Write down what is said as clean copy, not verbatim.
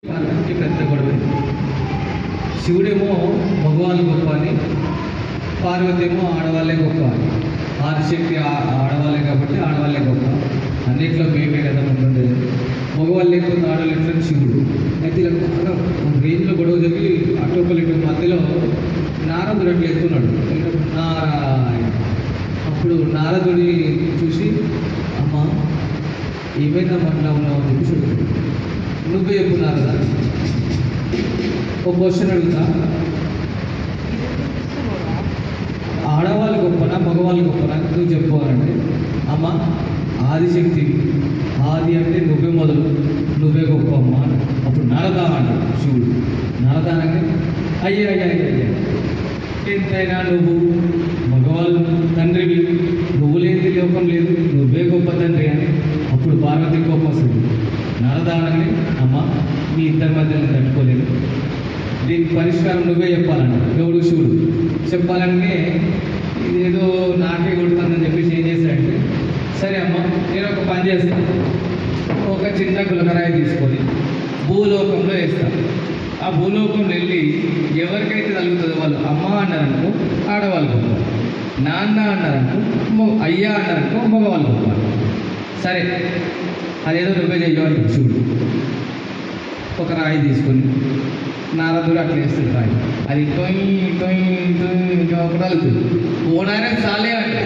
పార్వతికి పెద్ద గొడవ. శివుడేమో మగవాళ్ళు గొప్ప అని, పార్వతి ఏమో ఆడవాళ్ళే గొప్ప అని. ఆదిశక్తి ఆడవాళ్ళే కాబట్టి ఆడవాళ్ళే గొప్ప, అన్నింటిలో మేమే కదా ముందుండేది, మగవాళ్ళు లేకపోతే ఆడవాళ్ళు ఎట్లని శివుడు. అయితే ఇలా బాగా రేంజ్లో గొడవ జరిగి అటోపలిటి మధ్యలో నారదుడు అట్లా ఎత్తున్నాడు. నారాయణ. అప్పుడు నారదుడి చూసి, అమ్మ ఏమైనా మాట్లాడున్నావు అని చెప్పి చూడు, నువ్వే చెప్పు నారదా, ఒక క్వశ్చన్ అడుగుతా, ఆడవాళ్ళు గొప్పనా మగవాళ్ళు గొప్పనా నువ్వు చెప్పుకోవాలంటే, అమ్మ ఆదిశక్తి, ఆది అంటే నువ్వే మొదలు, నువ్వే గొప్ప అమ్మ. అప్పుడు నరదా అంటాడు శివుడు. నరదా అంటే అయ్యా అయ్యా అయ్యా అయ్యా, ఎంతైనా నువ్వు మగవాళ్ళు తండ్రివి, నువ్వు లేని లోకం లేదు, నువ్వే గొప్ప తండ్రి అని. అప్పుడు పార్వతి కోపం వస్తుంది. నరదా అనగానే, అమ్మ మీ ఇద్దరి మధ్య నేను తట్టుకోలేదు, దీనికి పరిష్కారం నువ్వే చెప్పాలంట. దేవుడు శివుడు చెప్పాలంటే ఇదేదో నాకే కొడుతుందని చెప్పేసి ఏం చేశాడంటే, సరే అమ్మ నేను ఒక పని చేస్తాను, ఒక చిన్న గులకరాయి తీసుకొని భూలోకంలో వేస్తాను. ఆ భూలోకంలో వెళ్ళి ఎవరికైతే తగులుతుందో వాళ్ళు అమ్మ అన్నారనుకో ఆడవాళ్ళు గొప్ప, నాన్న అన్నారనుకో అయ్యా అన్నారనుకో మగవాళ్ళు గొప్ప. సరే అదేదో నువ్వే చెయ్యాలి శివుడు. ఒక రాయి తీసుకొని నారదుడు అట్లా వేస్తుంది రాయి, అది టొయ్ టొయ్ టొయ్ ఇంకా ఒకటి వెళ్తుంది, ఓడాయన చాలే అంటే